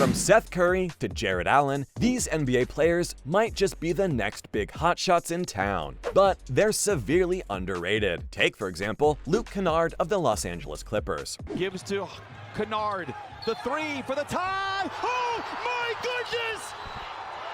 From Seth Curry to Jarrett Allen, these NBA players might just be the next big hotshots in town, but they're severely underrated. Take, for example, Luke Kennard of the Los Angeles Clippers. Gives to Kennard, the three for the tie. Oh my goodness!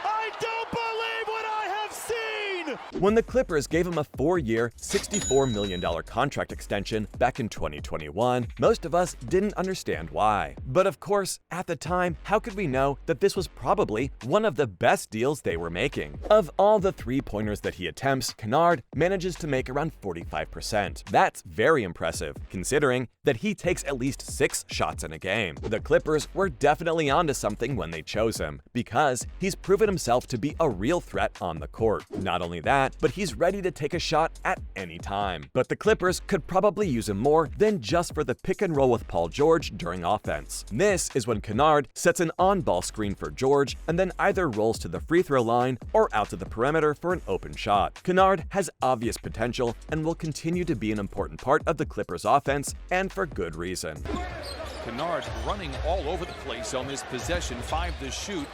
I don't believe what I have seen! When the Clippers gave him a 4-year, $64 million contract extension back in 2021, most of us didn't understand why. But of course, at the time, how could we know that this was probably one of the best deals they were making? Of all the three-pointers that he attempts, Kennard manages to make around 45%. That's very impressive, considering that he takes at least 6 shots in a game. The Clippers were definitely onto something when they chose him, because he's proven himself to be a real threat on the court. Not only that, but he's ready to take a shot at any time. But the Clippers could probably use him more than just for the pick and roll with Paul George during offense. This is when Kennard sets an on-ball screen for George and then either rolls to the free throw line or out to the perimeter for an open shot. Kennard has obvious potential and will continue to be an important part of the Clippers offense, and for good reason. Kennard running all over the place on this possession, 5 to shoot.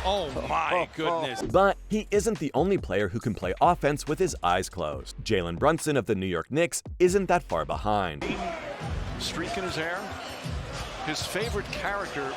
Oh my goodness. But he isn't the only player who can play offense with his eyes closed. Jalen Brunson of the New York Knicks isn't that far behind. Streak in his hair. His favorite character.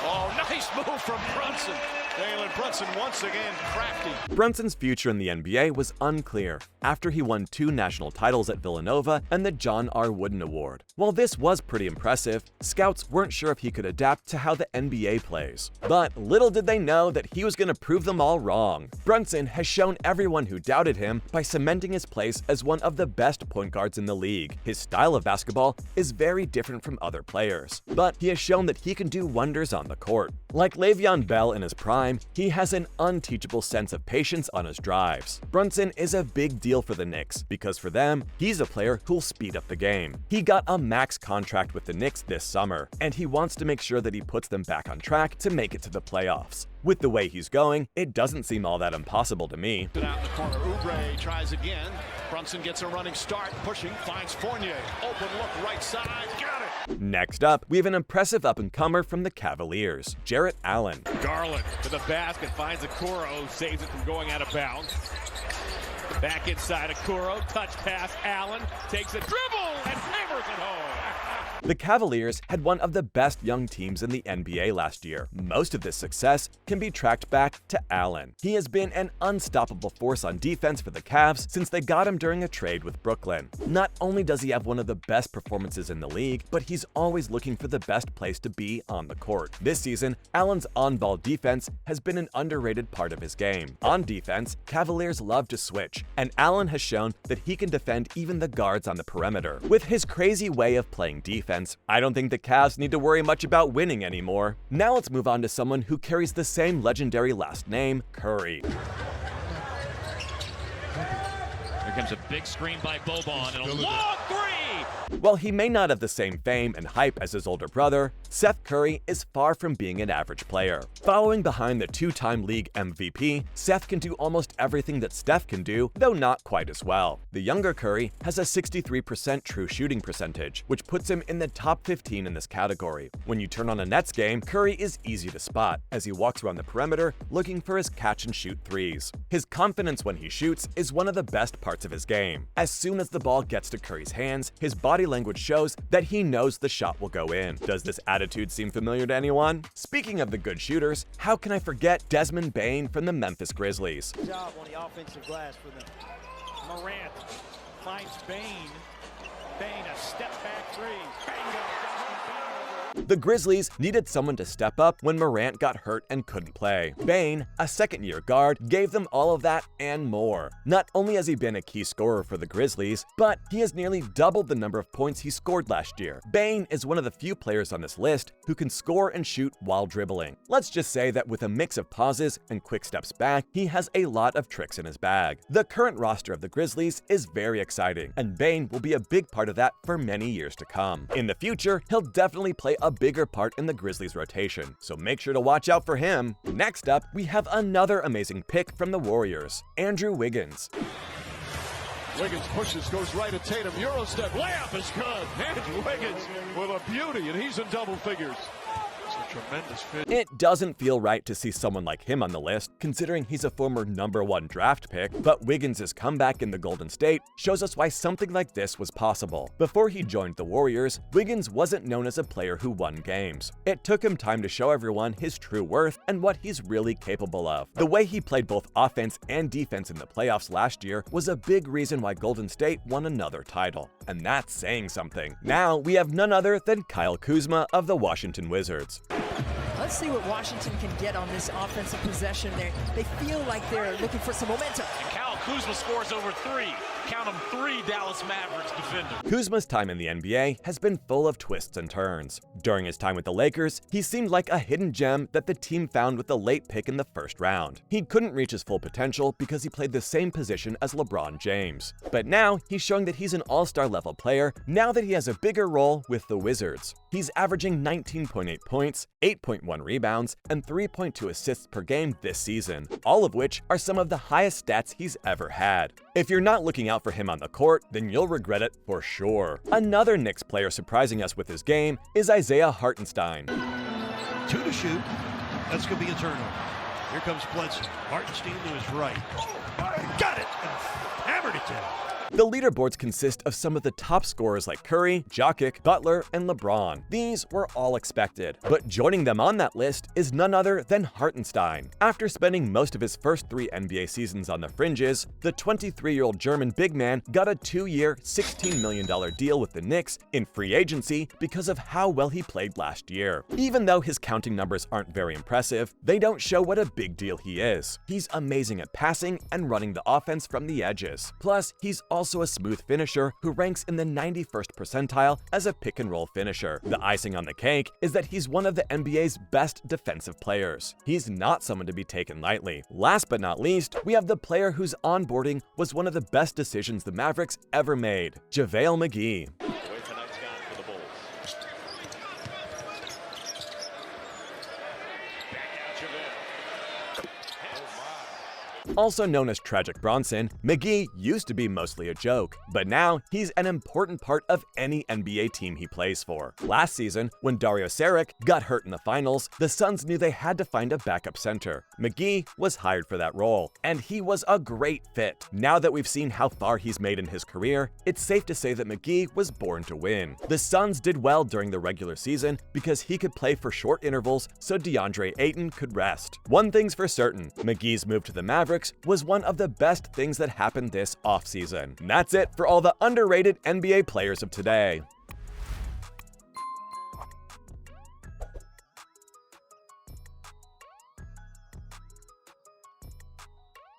Oh, nice move from Brunson. Jalen Brunson once again crafty. Brunson's future in the NBA was unclear after he won 2 national titles at Villanova and the John R. Wooden Award. While this was pretty impressive, scouts weren't sure if he could adapt to how the NBA plays. But little did they know that he was going to prove them all wrong. Brunson has shown everyone who doubted him by cementing his place as one of the best point guards in the league. His style of basketball is very different from other players, but he has shown that he can do wonders on the court. Like Le'Veon Bell in his prime, he has an unteachable sense of patience on his drives. Brunson is a big deal for the Knicks because for them, he's a player who'll speed up the game. He got a max contract with the Knicks this summer, and he wants to make sure that he puts them back on track to make it to the playoffs. With the way he's going, it doesn't seem all that impossible to me. Out in the corner, Oubre tries again. Brunson gets a running start, pushing, finds Fournier. Open look, right side, got it! Next up, we have an impressive up-and-comer from the Cavaliers, Jarrett Allen. Garland to the basket, finds Okoro, saves it from going out of bounds. Back inside Okoro, touch pass, Allen takes a dribble and hammers it home. The Cavaliers had one of the best young teams in the NBA last year. Most of this success can be tracked back to Allen. He has been an unstoppable force on defense for the Cavs since they got him during a trade with Brooklyn. Not only does he have one of the best performances in the league, but he's always looking for the best place to be on the court. This season, Allen's on-ball defense has been an underrated part of his game. On defense, Cavaliers love to switch, and Allen has shown that he can defend even the guards on the perimeter. With his crazy way of playing defense, I don't think the Cavs need to worry much about winning anymore. Now let's move on to someone who carries the same legendary last name, Curry. Here comes a big screen by Boban and a long three! While he may not have the same fame and hype as his older brother, Seth Curry is far from being an average player. Following behind the 2-time league MVP, Seth can do almost everything that Steph can do, though not quite as well. The younger Curry has a 63% true shooting percentage, which puts him in the top 15 in this category. When you turn on a Nets game, Curry is easy to spot as he walks around the perimeter looking for his catch-and-shoot threes. His confidence when he shoots is one of the best parts of his game. As soon as the ball gets to Curry's hands, his body language shows that he knows the shot will go in. Does this attitude seem familiar to anyone? Speaking of the good shooters, how can I forget Desmond Bane from the Memphis Grizzlies? Good job on the offensive glass for them. Morant finds Bane. Bane, a step back three. Bingo! The Grizzlies needed someone to step up when Morant got hurt and couldn't play. Bane, a second-year guard, gave them all of that and more. Not only has he been a key scorer for the Grizzlies, but he has nearly doubled the number of points he scored last year. Bane is one of the few players on this list who can score and shoot while dribbling. Let's just say that with a mix of pauses and quick steps back, he has a lot of tricks in his bag. The current roster of the Grizzlies is very exciting, and Bane will be a big part of that for many years to come. In the future, he'll definitely play a bigger part in the Grizzlies rotation, so make sure to watch out for him. Next up, we have another amazing pick from the Warriors, Andrew Wiggins. Wiggins pushes, goes right at Tatum. Eurostep, layup is good. Andrew Wiggins with a beauty, and he's in double figures. tremendous fit. It doesn't feel right to see someone like him on the list, considering he's a former #1 draft pick, but Wiggins' comeback in the Golden State shows us why something like this was possible. Before he joined the Warriors, Wiggins wasn't known as a player who won games. It took him time to show everyone his true worth and what he's really capable of. The way he played both offense and defense in the playoffs last year was a big reason why Golden State won another title. And that's saying something. Now we have none other than Kyle Kuzma of the Washington Wizards. Let's see what Washington can get on this offensive possession there. They feel like they're looking for some momentum. And Kyle Kuzma scores over 3. Count them 3 Dallas Mavericks defenders. Kuzma's time in the NBA has been full of twists and turns. During his time with the Lakers, he seemed like a hidden gem that the team found with the late pick in the first round. He couldn't reach his full potential because he played the same position as LeBron James. But now, he's showing that he's an all-star level player now that he has a bigger role with the Wizards. He's averaging 19.8 points, 8.1 rebounds, and 3.2 assists per game this season, all of which are some of the highest stats he's ever had. If you're not looking out for him on the court, then you'll regret it for sure. Another Knicks player surprising us with his game is Isaiah Hartenstein. 2 to shoot. That's going to be a turnover. Here comes Bledsoe. Hartenstein to his right. Got it! And hammered it down. The leaderboards consist of some of the top scorers like Curry, Jokic, Butler, and LeBron. These were all expected, but joining them on that list is none other than Hartenstein. After spending most of his first 3 NBA seasons on the fringes, the 23-year-old German big man got a 2-year, $16 million deal with the Knicks in free agency because of how well he played last year. Even though his counting numbers aren't very impressive, they don't show what a big deal he is. He's amazing at passing and running the offense from the edges. Plus, he's also a smooth finisher who ranks in the 91st percentile as a pick-and-roll finisher. The icing on the cake is that he's one of the NBA's best defensive players. He's not someone to be taken lightly. Last but not least, we have the player whose onboarding was one of the best decisions the Mavericks ever made, JaVale McGee. The way tonight's gone for the Bulls. Back out JaVale. Also known as Tragic Bronson, McGee used to be mostly a joke, but now he's an important part of any NBA team he plays for. Last season, when Dario Saric got hurt in the finals, the Suns knew they had to find a backup center. McGee was hired for that role, and he was a great fit. Now that we've seen how far he's made in his career, it's safe to say that McGee was born to win. The Suns did well during the regular season because he could play for short intervals so DeAndre Ayton could rest. One thing's for certain, McGee's move to the Mavericks was one of the best things that happened this offseason. And that's it for all the underrated NBA players of today.